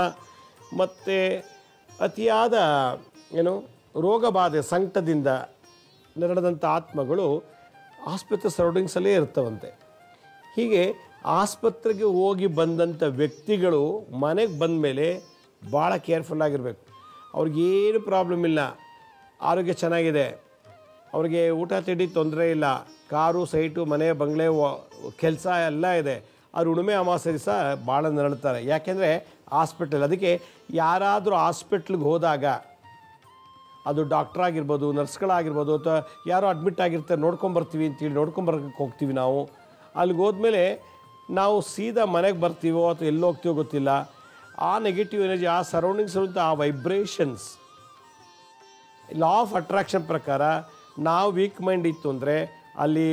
ಮತ್ತು ಅತಿಯಾದ ರೋಗ ಬಾಧೆ ಸಂಕಟದಿಂದ ನರಳದಂಥ ಆತ್ಮಗಳು ಆಸ್ಪತ್ರೆ ಸರೌಂಡಿಂಗ್ಸಲ್ಲೇ ಇರ್ತವಂತೆ. ಹೀಗೆ ಆಸ್ಪತ್ರೆಗೆ ಹೋಗಿ ಬಂದಂಥ ವ್ಯಕ್ತಿಗಳು ಮನೆಗೆ ಬಂದ ಮೇಲೆ ಭಾಳ ಕೇರ್ಫುಲ್ಲಾಗಿರಬೇಕು. ಅವ್ರಿಗೇನು ಪ್ರಾಬ್ಲಮ್ ಇಲ್ಲ, ಆರೋಗ್ಯ ಚೆನ್ನಾಗಿದೆ, ಅವ್ರಿಗೆ ಊಟ ತಿಂಡಿ ತೊಂದರೆ ಇಲ್ಲ, ಕಾರು ಸೈಟು ಮನೆ ಬಂಗ್ಲೆ ಕೆಲಸ ಎಲ್ಲ ಇದೆ. ಅವ್ರು ಹುಣ್ಣಿಮೆ ಅಮಾವಾಸ್ಯೆ ದಿವಸ ಭಾಳ ನರಳ್ತಾರೆ. ಯಾಕೆಂದರೆ ಹಾಸ್ಪಿಟಲ್, ಅದಕ್ಕೆ ಯಾರಾದರೂ ಹಾಸ್ಪಿಟ್ಲಿಗೆ ಹೋದಾಗ ಅದು ಡಾಕ್ಟ್ರಾಗಿರ್ಬೋದು, ನರ್ಸ್ಗಳಾಗಿರ್ಬೋದು, ಅಥವಾ ಯಾರೋ ಅಡ್ಮಿಟ್ ಆಗಿರ್ತಾರೆ, ನೋಡ್ಕೊಂಬರ್ತೀವಿ ಅಂತೇಳಿ ನೋಡ್ಕೊಂಬರಕ್ಕೆ ಹೋಗ್ತೀವಿ ನಾವು. ಅಲ್ಲಿಗೆ ಹೋದ್ಮೇಲೆ ನಾವು ಸೀದಾ ಮನೆಗೆ ಬರ್ತೀವೋ ಅಥವಾ ಎಲ್ಲಿ ಹೋಗ್ತೀವೋ ಗೊತ್ತಿಲ್ಲ, ಆ ನೆಗೆಟಿವ್ ಎನರ್ಜಿ, ಆ ಸರೌಂಡಿಂಗ್ಸ್ ಇರುವಂಥ ಆ ವೈಬ್ರೇಷನ್ಸ್, ಲಾ ಆಫ್ ಅಟ್ರಾಕ್ಷನ್ ಪ್ರಕಾರ ನಾವು ವೀಕ್ ಮೈಂಡ್ ಇತ್ತು ಅಂದರೆ ಅಲ್ಲಿ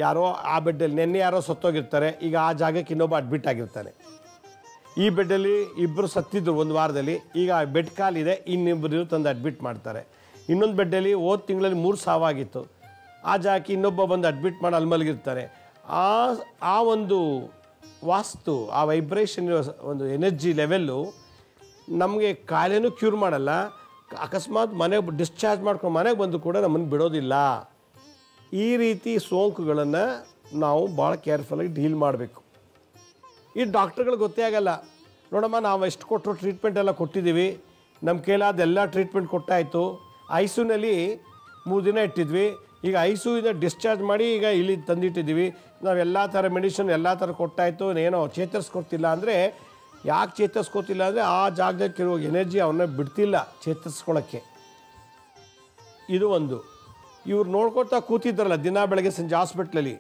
ಯಾರೋ ಆ ಬೆಡ್ಡಲ್ಲಿ ನೆನ್ನೆ ಯಾರೋ ಸತ್ತೋಗಿರ್ತಾರೆ, ಈಗ ಆ ಜಾಗಕ್ಕೆ ಇನ್ನೊಬ್ಬ ಅಡ್ಮಿಟ್ ಆಗಿರ್ತಾನೆ. ಈ ಬೆಡ್ಡಲ್ಲಿ ಇಬ್ಬರು ಸತ್ತಿದ್ರು ಒಂದು ವಾರದಲ್ಲಿ, ಈಗ ಬೆಡ್ ಕಾಲಿದೆ, ಇನ್ನಿಬ್ಬರು ತಂದು ಅಡ್ಮಿಟ್ ಮಾಡ್ತಾರೆ. ಇನ್ನೊಂದು ಬೆಡ್ಡಲ್ಲಿ ಹೋದ ತಿಂಗಳಲ್ಲಿ 3 ಸಾವಾಗಿತ್ತು, ಆ ಜಾಗಕ್ಕೆ ಇನ್ನೊಬ್ಬ ಬಂದು ಅಡ್ಮಿಟ್ ಮಾಡಿ ಅಲ್ಲಿ ಮಲಗಿರ್ತಾರೆ. ಆ ಒಂದು ವಾಸ್ತು, ಆ ವೈಬ್ರೇಷನ್ ಒಂದು ಎನರ್ಜಿ ಲೆವೆಲ್ಲು ನಮಗೆ ಕಾಯಿಲೆನೂ ಕ್ಯೂರ್ ಮಾಡಲ್ಲ. ಅಕಸ್ಮಾತ್ ಮನೆಗೆ ಡಿಸ್ಚಾರ್ಜ್ ಮಾಡ್ಕೊಂಡು ಮನೆಗೆ ಬಂದು ಕೂಡ ನಮ್ಮನ್ನು ಬಿಡೋದಿಲ್ಲ. ಈ ರೀತಿ ಸೋಂಕುಗಳನ್ನು ನಾವು ಭಾಳ ಕೇರ್ಫುಲ್ಲಾಗಿ ಡೀಲ್ ಮಾಡಬೇಕು. ಈ ಡಾಕ್ಟ್ರುಗಳಿಗೆ ಗೊತ್ತೇ ಆಗಲ್ಲ, ನೋಡಮ್ಮ ನಾವು ಎಷ್ಟು ಕೊಟ್ಟರು ಟ್ರೀಟ್ಮೆಂಟ್ ಎಲ್ಲ ಕೊಟ್ಟಿದ್ದೀವಿ, ನಮ್ಮ ಕೈಲಾದೆಲ್ಲ ಟ್ರೀಟ್ಮೆಂಟ್ ಕೊಟ್ಟಾಯಿತು, ಐಸಿಯುನಲ್ಲಿ 3 ದಿನ ಇಟ್ಟಿದ್ವಿ, ಈಗ ಐಸಿಯುಯಿಂದ ಡಿಸ್ಚಾರ್ಜ್ ಮಾಡಿ ಈಗ ಇಲ್ಲಿ ತಂದಿಟ್ಟಿದ್ದೀವಿ, ನಾವು ಎಲ್ಲ ಥರ ಮೆಡಿಸಿನ್ ಎಲ್ಲ ಥರ ಕೊಟ್ಟಾಯಿತು, ಏನೋ ಚೇತರಿಸ್ಕೊಡ್ತಿಲ್ಲ ಅಂದರೆ, ಯಾಕೆ ಚೇತರಿಸ್ಕೊತಿಲ್ಲ ಅಂದರೆ ಆ ಜಾಗದಲ್ಲಿ ಕೆಲವು ಎನರ್ಜಿ ಅವನ್ನ ಬಿಡ್ತಿಲ್ಲ ಚೇತರಿಸ್ಕೊಳ್ಳೋಕ್ಕೆ. ಇದು ಒಂದು. ಇವ್ರು ನೋಡ್ಕೊಳ್ತಾ ಕೂತಿದ್ದಾರಲ್ಲ ದಿನ ಬೆಳಗ್ಗೆ ಸಂಜೆ ಹಾಸ್ಪಿಟ್ಲಲ್ಲಿ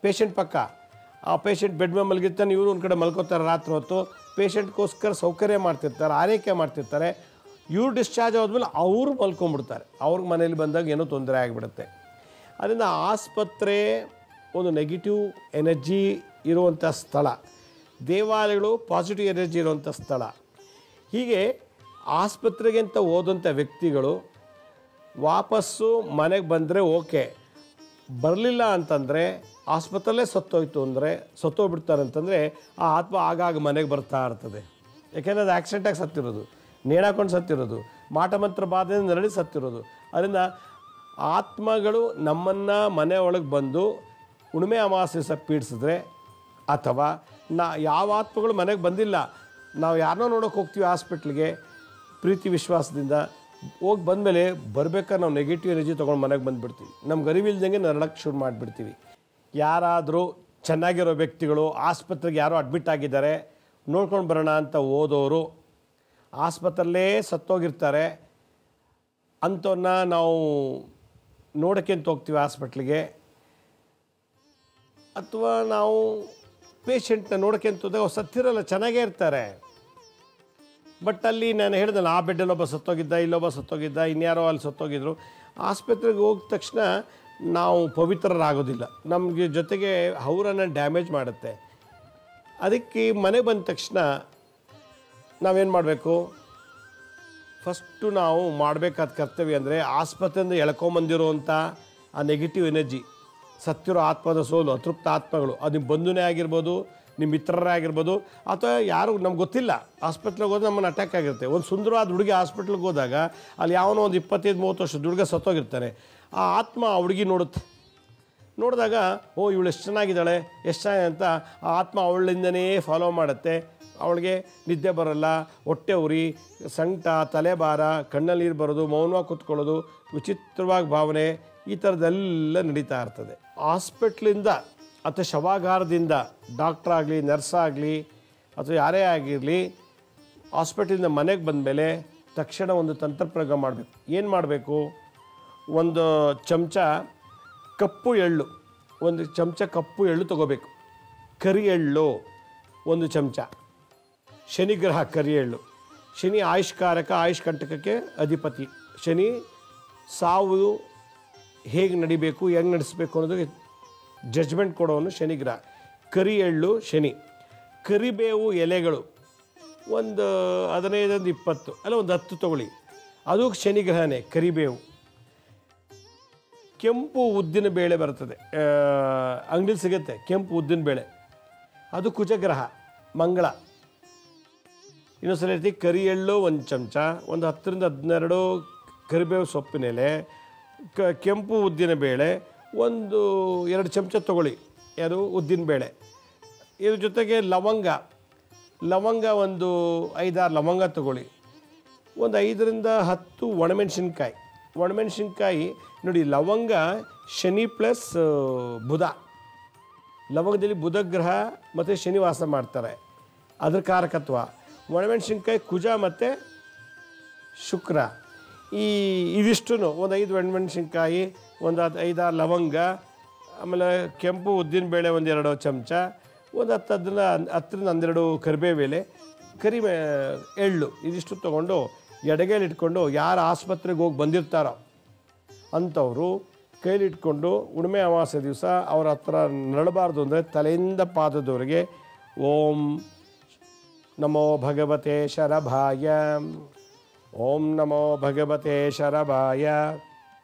ಪೇಷಂಟ್ ಪಕ್ಕ, ಆ ಪೇಷಂಟ್ ಬೆಡ್ ಮೇಲೆ ಮಲಗಿರ್ತಾನೆ, ಇವರು ಒಂದು ಕಡೆ ಮಲ್ಕೋತಾರೆ ರಾತ್ರಿ ಹೊತ್ತು, ಪೇಷಂಟ್ಗೋಸ್ಕರ ಸೌಕರ್ಯ ಮಾಡ್ತಿರ್ತಾರೆ, ಆರೈಕೆ ಮಾಡ್ತಿರ್ತಾರೆ. ಇವ್ರು ಡಿಸ್ಚಾರ್ಜ್ ಆದ್ಮೇಲೆ ಅವರು ಮಲ್ಕೊಂಡ್ಬಿಡ್ತಾರೆ, ಅವ್ರಿಗೆ ಮನೇಲಿ ಬಂದಾಗ ಏನೋ ತೊಂದರೆ ಆಗಿಬಿಡುತ್ತೆ. ಅದರಿಂದ ಆಸ್ಪತ್ರೆ ಒಂದು ನೆಗೆಟಿವ್ ಎನರ್ಜಿ ಇರುವಂಥ ಸ್ಥಳ, ದೇವಾಲಯಗಳು ಪಾಸಿಟಿವ್ ಎನರ್ಜಿ ಇರುವಂಥ ಸ್ಥಳ. ಹೀಗೆ ಆಸ್ಪತ್ರೆಗೆ ಅಂತ ಹೋದಂಥ ವ್ಯಕ್ತಿಗಳು ವಾಪಸ್ಸು ಮನೆಗೆ ಬಂದರೆ ಓಕೆ, ಬರಲಿಲ್ಲ ಅಂತಂದರೆ ಆಸ್ಪತ್ರೆಯಲ್ಲೇ ಸತ್ತೋಯ್ತು ಅಂದರೆ ಸತ್ತೋಗ್ಬಿಡ್ತಾರೆ ಅಂತಂದರೆ ಆ ಆತ್ಮ ಆಗಾಗ ಮನೆಗೆ ಬರ್ತಾ ಇರ್ತದೆ. ಯಾಕೆಂದರೆ ಅದು ಆಕ್ಸಿಡೆಂಟಾಗಿ ಸತ್ತಿರೋದು, ನೇಣಾಕೊಂಡು ಸತ್ತಿರೋದು, ಮಾಟಮಂತ್ರ ಬಾಧೆಯಿಂದ ನರಳಿ ಸತ್ತಿರೋದು. ಅದರಿಂದ ಆತ್ಮಗಳು ನಮ್ಮನ್ನು ಮನೆ ಒಳಗೆ ಬಂದು ಹುಣ್ಣಿಮೆ ಅಮಾವಾಸ್ಯೆ ದಿವಸ ಪೀಡಿಸಿದ್ರೆ, ಅಥವಾ ಯಾವ ಆತ್ಮಗಳು ಮನೆಗೆ ಬಂದಿಲ್ಲ, ನಾವು ಯಾರನ್ನೋ ನೋಡೋಕೆ ಹೋಗ್ತೀವಿ ಹಾಸ್ಪಿಟ್ಲಿಗೆ ಪ್ರೀತಿ ವಿಶ್ವಾಸದಿಂದ, ಹೋಗಿ ಬಂದಮೇಲೆ ಬರ್ಬೇಕಾದ್ರೆ ನಾವು ನೆಗೆಟಿವ್ ಎನರ್ಜಿ ತೊಗೊಂಡು ಮನೆಗೆ ಬಂದುಬಿಡ್ತೀವಿ. ನಮ್ಗೆ ಅರಿವಿಲ್ದಂಗೆ ನರಳಕ್ಕೆ ಶುರು ಮಾಡಿಬಿಡ್ತೀವಿ. ಯಾರಾದರೂ ಚೆನ್ನಾಗಿರೋ ವ್ಯಕ್ತಿಗಳು ಆಸ್ಪತ್ರೆಗೆ ಯಾರೋ ಅಡ್ಮಿಟ್ ಆಗಿದ್ದಾರೆ, ನೋಡ್ಕೊಂಡು ಬರೋಣ ಅಂತ ಹೋದವರು ಆಸ್ಪತ್ರೆಯಲ್ಲೇ ಸತ್ತೋಗಿರ್ತಾರೆ. ಅಂಥವನ್ನ ನಾವು ನೋಡೋಕ್ಕೆ ಅಂತ ಹೋಗ್ತೀವಿ ಹಾಸ್ಪಿಟ್ಲಿಗೆ, ಅಥವಾ ನಾವು ಪೇಷಂಟ್ನ ನೋಡೋಕ್ಕೆ ಅಂತ ಹೋದಾಗ ಸತ್ತಿರಲ್ಲ, ಚೆನ್ನಾಗೇ ಇರ್ತಾರೆ. ಬಟ್ ಅಲ್ಲಿ ನಾನು ಹೇಳಿದಲ್ಲ, ಆ ಬೆಡ್ಡಲ್ಲಿ ಒಬ್ಬ ಸತ್ತೋಗಿದ್ದ, ಇಲ್ಲೊಬ್ಬ ಸತ್ತೋಗಿದ್ದ, ಇನ್ಯಾರೋ ಅಲ್ಲಿ ಸತ್ತೋಗಿದ್ರು. ಆಸ್ಪತ್ರೆಗೆ ಹೋಗಿದ ತಕ್ಷಣ ನಾವು ಪವಿತ್ರರಾಗೋದಿಲ್ಲ, ನಮಗೆ ಜೊತೆಗೆ ಅವರನ್ನು ಡ್ಯಾಮೇಜ್ ಮಾಡುತ್ತೆ. ಅದಕ್ಕೆ ಮನೆ ಬಂದ ತಕ್ಷಣ ನಾವೇನು ಮಾಡಬೇಕು? ಫಸ್ಟು ನಾವು ಮಾಡಬೇಕಾದ ಕರ್ತವ್ಯ ಅಂದರೆ ಆಸ್ಪತ್ರೆಯಿಂದ ಎಳ್ಕೊಂಬಂದಿರೋವಂಥ ಆ ನೆಗೆಟಿವ್ ಎನರ್ಜಿ, ಸತ್ತಿರೋ ಆತ್ಮದ ಸೋಲು, ಅತೃಪ್ತ ಆತ್ಮಗಳು, ಅದು ನಿಮ್ಮ ಬಂಧುನೇ ಆಗಿರ್ಬೋದು, ನಿಮ್ಮ ಮಿತ್ರರೇ ಆಗಿರ್ಬೋದು, ಅಥವಾ ಯಾರು ನಮ್ಗೆ ಗೊತ್ತಿಲ್ಲ. ಹಾಸ್ಪಿಟ್ಲಿಗೆ ಹೋದ್ರೆ ನಮ್ಮನ್ನು ಅಟ್ಯಾಕ್ ಆಗಿರುತ್ತೆ. ಒಂದು ಸುಂದರವಾದ ಹುಡುಗಿ ಹಾಸ್ಪಿಟ್ಲಿಗೆ ಹೋದಾಗ ಅಲ್ಲಿ ಯಾವನೋ ಒಂದು 25-30 ವರ್ಷದ ಹುಡುಗ ಸತ್ತೋಗಿರ್ತಾನೆ. ಆ ಆತ್ಮ ಆ ಹುಡುಗಿ ನೋಡುತ್ತೆ. ನೋಡಿದಾಗ ಓ ಇವಳು ಎಷ್ಟು ಚೆನ್ನಾಗಿದ್ದಾಳೆ, ಎಷ್ಟು ಚೆನ್ನಾಗಿ ಅಂತ ಆ ಆತ್ಮ ಅವಳಿಂದನೇ ಫಾಲೋ ಮಾಡುತ್ತೆ. ಅವಳಿಗೆ ನಿದ್ದೆ ಬರೋಲ್ಲ, ಹೊಟ್ಟೆ ಉರಿ, ಸಂಕಟ, ತಲೆಭಾರ, ಕಣ್ಣಲ್ಲಿ ನೀರು ಬರೋದು, ಮೌನವಾಗಿ ಕೂತ್ಕೊಳ್ಳೋದು, ವಿಚಿತ್ರವಾಗಿ ಭಾವನೆ, ಈ ಥರದ್ದೆಲ್ಲ ನಡೀತಾ ಇರ್ತದೆ. ಹಾಸ್ಪಿಟ್ಲಿಂದ ಅಥವಾ ಶವಾಗಾರದಿಂದ ಡಾಕ್ಟ್ರಾಗಲಿ, ನರ್ಸ್ ಆಗಲಿ, ಅಥವಾ ಯಾರೇ ಆಗಿರಲಿ, ಹಾಸ್ಪಿಟ್ಲಿಂದ ಮನೆಗೆ ಬಂದಮೇಲೆ ತಕ್ಷಣ ಒಂದು ತಂತ್ರಪ್ರಯೋಗ ಮಾಡಬೇಕು. ಏನು ಮಾಡಬೇಕು? ಒಂದು ಚಮಚ ಕಪ್ಪು ಎಳ್ಳು, ಒಂದು ಚಮಚ ಕಪ್ಪು ಎಳ್ಳು ತೊಗೋಬೇಕು. ಕರಿ ಎಳ್ಳು 1 ಚಮಚ. ಶನಿಗ್ರಹ ಕರಿ ಎಳ್ಳು. ಶನಿ ಆಯುಷ್ಕಾರಕ, ಆಯುಷ್ಕಂಟಕಕ್ಕೆ ಅಧಿಪತಿ. ಶನಿ ಸಾವು ಹೇಗೆ ನಡಿಬೇಕು, ಹೆಂಗೆ ನಡೆಸಬೇಕು ಅನ್ನೋದಕ್ಕೆ ಜಡ್ಜ್ಮೆಂಟ್ ಕೊಡೋನು ಶನಿಗ್ರಹ. ಕರಿ ಎಳ್ಳು ಶನಿ. ಕರಿಬೇವು ಎಲೆಗಳು ಒಂದು 15-20 ಅಲ್ಲ ಒಂದು 10 ತೊಗೊಳ್ಳಿ, ಅದು ಶನಿಗ್ರಹನೇ. ಕರಿಬೇವು. ಕೆಂಪು ಉದ್ದಿನ ಬೇಳೆ ಬರ್ತದೆ, ಅಂಗಡಿಲಿ ಸಿಗುತ್ತೆ ಕೆಂಪು ಉದ್ದಿನ ಬೇಳೆ, ಅದು ಕುಜಗ್ರಹ, ಮಂಗಳ. ಇನ್ನೊಂದ್ಸಲ ರೀತಿ ಕರಿ ಎಳ್ಳು 1 ಚಮಚ, ಒಂದು 10-12 ಕರಿಬೇವು ಸೊಪ್ಪಿನ ಎಲೆ, ಕೆಂಪು ಉದ್ದಿನ ಬೇಳೆ ಒಂದು 2 ಚಮಚ ತೊಗೊಳ್ಳಿ, ಯಾರು ಉದ್ದಿನ ಬೇಳೆ. ಇದ್ರ ಜೊತೆಗೆ ಲವಂಗ ಒಂದು 5-6 ಲವಂಗ ತೊಗೊಳ್ಳಿ. ಒಂದು 5-10 ಒಣಮೆಣಸಿನ್ಕಾಯಿ. ಒಣಮೆಣಸಿನ್ಕಾಯಿ ನೋಡಿ, ಲವಂಗ ಶನಿ ಪ್ಲಸ್ ಬುಧ. ಲವಂಗದಲ್ಲಿ ಬುಧ ಗ್ರಹ ಮತ್ತು ಶನಿ ವಾಸ ಮಾಡ್ತಾರೆ, ಅದ್ರ ಕಾರಕತ್ವ. ಒಣಮೆಣಸಿನ್ಕಾಯಿ ಕುಜ ಮತ್ತು ಶುಕ್ರ. ಇದಿಷ್ಟು ಒಂದು 5 ಒಣಮೆಣಸಿನ್ಕಾಯಿ, ಒಂದು 5-6 ಲವಂಗ, ಆಮೇಲೆ ಕೆಂಪು ಉದ್ದಿನಬೇಳೆ ಒಂದು 2 ಚಮಚ, ಒಂದು 10-12 ಕರಿಬೇವೆಲೆ, ಎಳ್ಳು, ಇದಿಷ್ಟು ತೊಗೊಂಡು ಎಡಗೈಲಿಟ್ಕೊಂಡು ಯಾರು ಆಸ್ಪತ್ರೆಗೆ ಹೋಗಿ ಬಂದಿರ್ತಾರೋ ಅಂಥವರು ಕೈಲಿಟ್ಕೊಂಡು ಹುಣ್ಣಿಮೆ ಅಮಾವಾಸ್ಯೆ ದಿವಸ ಅವ್ರ ಹತ್ರ ನರಳಬಾರ್ದು. ಅಂದರೆ ತಲೆಯಿಂದ ಪಾದದವರೆಗೆ ಓಂ ನಮೋ ಭಗವತೆ ಶರಭಾಯ, ಓಂ ನಮೋ ಭಗವತೆ ಶರಭಾಯ,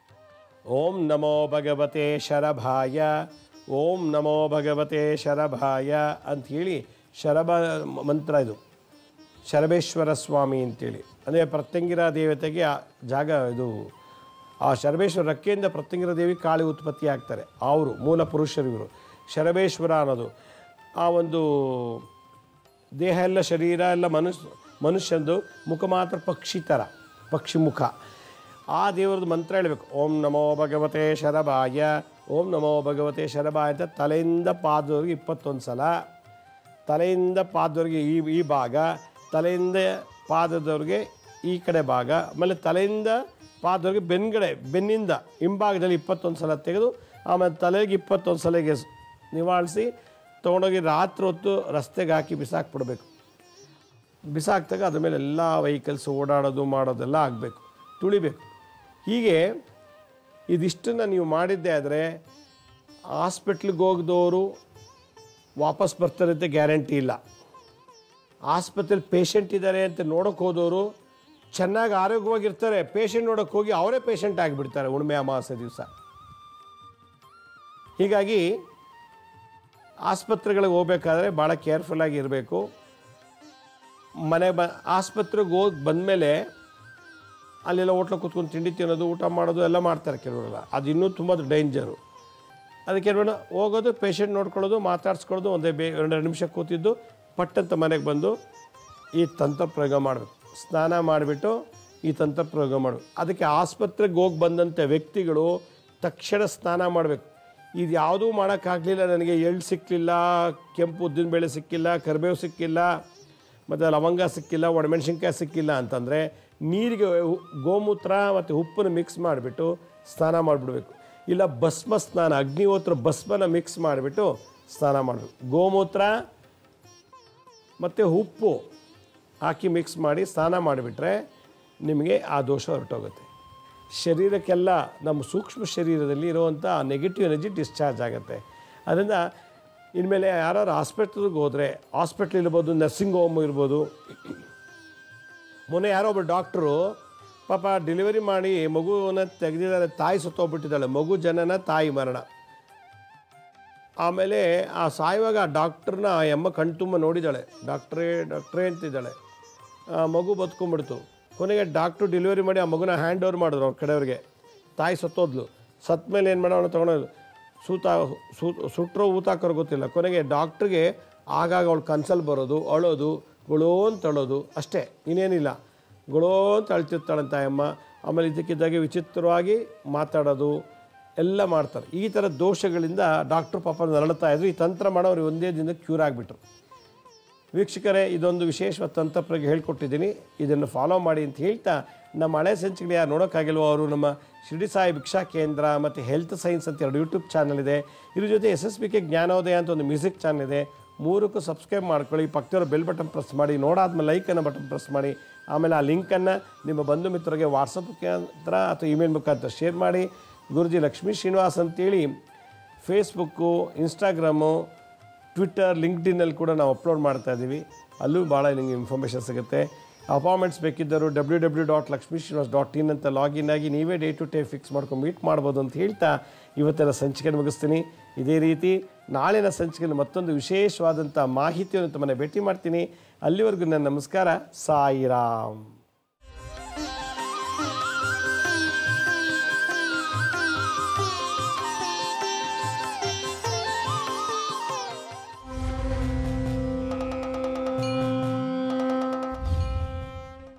ಓಂ ನಮೋ ಭಗವತೆ ಶರಭಾಯ, ಓಂ ನಮೋ ಭಗವತೆ ಶರಭಾಯ ಅಂಥೇಳಿ ಶರಭ ಮಂತ್ರ. ಇದು ಶರಬೇಶ್ವರ ಸ್ವಾಮಿ ಅಂತೇಳಿ, ಅಂದರೆ ಪ್ರತ್ಯಂಗಿರ ದೇವತೆಗೆ ಜಾಗ ಇದು. ಆ ಶರಬೇಶ್ವರ ರಕ್ಕೆಯಿಂದ ಪ್ರತ್ಯಂಗಿರ ದೇವಿ ಕಾಳಿ ಉತ್ಪತ್ತಿ ಆಗ್ತಾರೆ. ಅವರು ಮೂಲ ಪುರುಷರು ಇವರು. ಶರಬೇಶ್ವರ ಅನ್ನೋದು ಆ ಒಂದು ದೇಹ ಎಲ್ಲ, ಶರೀರ ಎಲ್ಲ ಮನುಷ್ಯಂದು, ಮುಖ ಮಾತ್ರ ಪಕ್ಷಿ ಥರ, ಪಕ್ಷಿ ಮುಖ. ಆ ದೇವರದ್ದು ಮಂತ್ರ ಹೇಳಬೇಕು. ಓಂ ನಮೋ ಭಗವತೆ ಶರಭಾಯ, ಓಂ ನಮೋ ಭಗವತೆ ಶರಭಾಯ ಅಂತ ತಲೆಯಿಂದ ಪಾದದವರೆಗೆ 21 ಸಲ. ತಲೆಯಿಂದ ಪಾದದವರೆಗೆ ಈ ಭಾಗ, ತಲೆಯಿಂದ ಪಾದದವರೆಗೆ ಈ ಕಡೆ ಭಾಗ, ಆಮೇಲೆ ತಲೆಯಿಂದ ಪಾದದವರೆಗೆ ಬೆನ್ನಿಂದ ಹಿಂಭಾಗದಲ್ಲಿ 21 ಸಲ ತೆಗೆದು, ಆಮೇಲೆ ತಲೆಗೆ 21 ಸಲಗೆ ನಿವಾಳಿಸಿ ತೊಗೊಂಡೋಗಿ ರಾತ್ರಿ ಹೊತ್ತು ರಸ್ತೆಗೆ ಹಾಕಿ ಬಿಸಾಕ್ಬಿಡ್ಬೇಕು. ಬಿಸಾಕ್ದಾಗ ಅದ್ರ ಮೇಲೆ ಎಲ್ಲ ವೆಹಿಕಲ್ಸ್ ಓಡಾಡೋದು ಮಾಡೋದೆಲ್ಲ ಆಗಬೇಕು, ತುಳಿಬೇಕು. ಹೀಗೆ ಇದಿಷ್ಟನ್ನು ನೀವು ಮಾಡಿದ್ದೆ ಆದರೆ ಹಾಸ್ಪಿಟ್ಲಿಗೆ ಹೋಗಿದವರು ವಾಪಸ್ ಬರ್ತಾರೆ ಅಂತ ಗ್ಯಾರಂಟಿ ಇಲ್ಲ. ಆಸ್ಪತ್ರೆಯಲ್ಲಿ ಪೇಷಂಟ್ ಇದ್ದಾರೆ ಅಂತ ನೋಡೋಕೆ ಹೋದವರು ಚೆನ್ನಾಗಿ ಆರೋಗ್ಯವಾಗಿರ್ತಾರೆ, ಪೇಷಂಟ್ ನೋಡೋಕ್ಕೆ ಹೋಗಿ ಅವರೇ ಪೇಷಂಟ್ ಆಗಿಬಿಡ್ತಾರೆ ಹುಣ್ಣಿಮೆ ಅಮಾವಾಸ್ಯೆ ದಿವಸ. ಹೀಗಾಗಿ ಆಸ್ಪತ್ರೆಗಳಿಗೆ ಹೋಗ್ಬೇಕಾದ್ರೆ ಭಾಳ ಕೇರ್ಫುಲ್ಲಾಗಿ ಇರಬೇಕು. ಆಸ್ಪತ್ರೆಗೆ ಹೋಗಿ ಬಂದಮೇಲೆ ಅಲ್ಲೆಲ್ಲ ಹೋಟ್ಲಲ್ಲಿ ಕೂತ್ಕೊಂಡು ತಿಂಡಿ ತಿನ್ನೋದು, ಊಟ ಮಾಡೋದು ಎಲ್ಲ ಮಾಡ್ತಾರೆ ಕೆಲವರೆಲ್ಲ. ಅದು ಇನ್ನೂ ತುಂಬ ಡೇಂಜರು. ಅದಕ್ಕೆ ಏನು ಹೋಗೋದು, ಪೇಷಂಟ್ ನೋಡ್ಕೊಳ್ಳೋದು, ಮಾತಾಡ್ಸ್ಕೊಳ್ಳೋದು, ಒಂದೇ 2 ನಿಮಿಷ ಕೂತಿದ್ದು ಪಟ್ಟಂತ ಮನೆಗೆ ಬಂದು ಈ ತಂತ್ರ ಪ್ರಯೋಗ ಮಾಡಬೇಕು. ಸ್ನಾನ ಮಾಡಿಬಿಟ್ಟು ಈ ತಂತ್ರ ಪ್ರಯೋಗ ಮಾಡಬೇಕು. ಅದಕ್ಕೆ ಆಸ್ಪತ್ರೆಗೆ ಹೋಗಿ ಬಂದಂಥ ವ್ಯಕ್ತಿಗಳು ತಕ್ಷಣ ಸ್ನಾನ ಮಾಡಬೇಕು. ಇದು ಯಾವುದೂ ಮಾಡೋಕ್ಕಾಗಲಿಲ್ಲ, ನನಗೆ ಎಳ್ಳು ಸಿಕ್ಕಲಿಲ್ಲ, ಕೆಂಪು ಉದ್ದಿನಬೇಳೆ ಸಿಕ್ಕಿಲ್ಲ, ಕರಿಬೇವು ಸಿಕ್ಕಿಲ್ಲ, ಮತ್ತು ಲವಂಗ ಸಿಕ್ಕಿಲ್ಲ, ಒಣಮೆಣ್ಸಿನ್ಕಾಯಿ ಸಿಕ್ಕಿಲ್ಲ ಅಂತಂದರೆ ನೀರಿಗೆ ಗೋಮೂತ್ರ ಮತ್ತು ಉಪ್ಪನ್ನು ಮಿಕ್ಸ್ ಮಾಡಿಬಿಟ್ಟು ಸ್ನಾನ ಮಾಡಿಬಿಡ್ಬೇಕು. ಇಲ್ಲ ಭಸ್ಮ ಸ್ನಾನ, ಅಗ್ನಿಹೋತ್ರ ಭಸ್ಮನ ಮಿಕ್ಸ್ ಮಾಡಿಬಿಟ್ಟು ಸ್ನಾನ ಮಾಡಬೇಕು. ಗೋಮೂತ್ರ ಮತ್ತು ಉಪ್ಪು ಹಾಕಿ ಮಿಕ್ಸ್ ಮಾಡಿ ಸ್ನಾನ ಮಾಡಿಬಿಟ್ರೆ ನಿಮಗೆ ಆ ದೋಷ ಹೊರಟೋಗುತ್ತೆ. ಶರೀರಕ್ಕೆಲ್ಲ ನಮ್ಮ ಸೂಕ್ಷ್ಮ ಶರೀರದಲ್ಲಿ ಇರುವಂಥ ನೆಗೆಟಿವ್ ಎನರ್ಜಿ ಡಿಸ್ಚಾರ್ಜ್ ಆಗುತ್ತೆ. ಅದರಿಂದ ಇನ್ಮೇಲೆ ಯಾರು ಹಾಸ್ಪಿಟ್ಲಿಗೆ ಹೋದರೆ, ಹಾಸ್ಪಿಟ್ಲ್ ಇರ್ಬೋದು, ನರ್ಸಿಂಗ್ ಹೋಮ್ ಇರ್ಬೋದು. ಮೊನ್ನೆ ಯಾರೋ ಒಬ್ಬ ಡಾಕ್ಟ್ರು ಪಾಪ ಡೆಲಿವರಿ ಮಾಡಿ ಮಗುವನ್ನು ತೆಗೆದಿದ್ದಾರೆ, ತಾಯಿ ಸತ್ತೋಗ್ಬಿಟ್ಟಿದ್ದಾಳೆ, ಮಗು ಜನನ ತಾಯಿ ಮರಣ. ಆಮೇಲೆ ಆ ಸಾಯುವಾಗ ಆ ಡಾಕ್ಟ್ರನ್ನ ಆ ಅಮ್ಮ ಕಣ್ತುಂಬ ನೋಡಿದ್ದಾಳೆ, ಡಾಕ್ಟ್ರೇ ಅಂತಿದ್ದಾಳೆ. ಮಗು ಬದುಕೊಂಡ್ಬಿಡ್ತು. ಕೊನೆಗೆ ಡಾಕ್ಟ್ರು ಡೆಲಿವರಿ ಮಾಡಿ ಆ ಮಗುನ ಹ್ಯಾಂಡ್ ಓವರ್ ಮಾಡಿದ್ರು ಅವ್ರ ಕಡೆಯವ್ರಿಗೆ. ತಾಯಿ ಸತ್ತೋದ್ಲು. ಸತ್ತ ಮೇಲೆ ಏನು ಮಾಡೋಣ ತೊಗೊಂಡೋದು, ಸುಟ್ಟರೋ ಊತಾಕೋರು ಗೊತ್ತಿಲ್ಲ. ಕೊನೆಗೆ ಡಾಕ್ಟ್ರಿಗೆ ಆಗಾಗ ಅವಳು ಕನ್ಸಲ್ಲಿ ಬರೋದು, ಅಳೋದು, ಗುಳೋ ಅಂತ ಅಳೋದು, ಅಷ್ಟೇ, ಇನ್ನೇನಿಲ್ಲ. ಗುಳೋ ಅಂತ ಅಳ್ತಿರ್ತಾಳಂತ ಅಮ್ಮ. ಆಮೇಲೆ ಇದಕ್ಕಿದ್ದಾಗೆ ವಿಚಿತ್ರವಾಗಿ ಮಾತಾಡೋದು ಎಲ್ಲ ಮಾಡ್ತಾರೆ. ಈ ಥರ ದೋಷಗಳಿಂದ ಡಾಕ್ಟ್ರು ಪಾಪ ನರಳುತ್ತಾಯಿದ್ರು. ಈ ತಂತ್ರ ಮಾಡೋರು ಒಂದೇ ದಿನಕ್ಕೆ ಕ್ಯೂರ್ ಆಗಿಬಿಟ್ರು. ವೀಕ್ಷಕರೇ, ಇದೊಂದು ವಿಶೇಷವಾದ ತಂತ್ರಪ್ರಯೋಗ ಹೇಳ್ಕೊಟ್ಟಿದ್ದೀನಿ, ಇದನ್ನು ಫಾಲೋ ಮಾಡಿ ಅಂತ ಹೇಳ್ತಾ, ನಮ್ಮ ಹಳೆ ಸಂಚಿಕೆಗಳು ಯಾರು ನೋಡೋಕ್ಕಾಗಿಲ್ವೋ ಅವರು ನಮ್ಮ ಶಿರಡಿ ಸಾಯಿ ಭಿಕ್ಷಾ ಕೇಂದ್ರ ಮತ್ತು ಹೆಲ್ತ್ ಸೈನ್ಸ್ ಅಂತ 2 ಯೂಟ್ಯೂಬ್ ಚಾನಲ್ ಇದೆ. ಇದ್ರ ಜೊತೆ SSBK ಜ್ಞಾನೋದಯ ಅಂತ ಒಂದು ಮ್ಯೂಸಿಕ್ ಚಾನಲ್ ಇದೆ. 3ಕ್ಕೂ ಸಬ್ಸ್ಕ್ರೈಬ್ ಮಾಡ್ಕೊಳ್ಳಿ. ಪಕ್ಕದವರು ಬೆಲ್ ಬಟನ್ ಪ್ರೆಸ್ ಮಾಡಿ, ನೋಡಾದ್ಮೇಲೆ ಲೈಕನ್ನು ಬಟನ್ ಪ್ರೆಸ್ ಮಾಡಿ. ಆಮೇಲೆ ಆ ಲಿಂಕನ್ನು ನಿಮ್ಮ ಬಂಧು ಮಿತ್ರರಿಗೆ ವಾಟ್ಸಪ್ ಮುಖಾಂತರ ಅಥವಾ ಇಮೇಲ್ ಮುಖಾಂತರ ಶೇರ್ ಮಾಡಿ. ಗುರುಜಿ ಲಕ್ಷ್ಮೀ ಶ್ರೀನಿವಾಸ್ ಅಂತೇಳಿ ಫೇಸ್ಬುಕ್ಕು, ಇನ್ಸ್ಟಾಗ್ರಾಮು, ಟ್ವಿಟ್ಟರ್, ಲಿಂಕ್ಡ್ಇನ್ನಲ್ಲಿ ಕೂಡ ನಾವು ಅಪ್ಲೋಡ್ ಮಾಡ್ತಾಯಿದ್ದೀವಿ. ಅಲ್ಲೂ ಭಾಳ ನಿಮಗೆ ಇನ್ಫಾರ್ಮೇಷನ್ ಸಿಗುತ್ತೆ. ಅಪಾಯಿಂಟ್ಮೆಂಟ್ಸ್ ಬೇಕಿದ್ದರು www.lakshmisrinivas.in ಅಂತ ಲಾಗಿನ್ ಆಗಿ ನೀವೇ ಡೇ ಟು ಡೇ ಫಿಕ್ಸ್ ಮಾಡ್ಕೊಂಡು ಮೀಟ್ ಮಾಡ್ಬೋದು ಅಂತ ಹೇಳ್ತಾ ಇವತ್ತಿನ ಸಂಚಿಕೆ ಮುಗಿಸ್ತೀನಿ. ಇದೇ ರೀತಿ ನಾಳಿನ ಸಂಚಿಕೆಯಲ್ಲಿ ಮತ್ತೊಂದು ವಿಶೇಷವಾದಂಥ ಮಾಹಿತಿಯನ್ನು ತಮ್ಮನ್ನು ಭೇಟಿ ಮಾಡ್ತೀನಿ. ಅಲ್ಲಿವರೆಗೂ ನನ್ನ ನಮಸ್ಕಾರ. ಸಾಯಿರಾಮ್.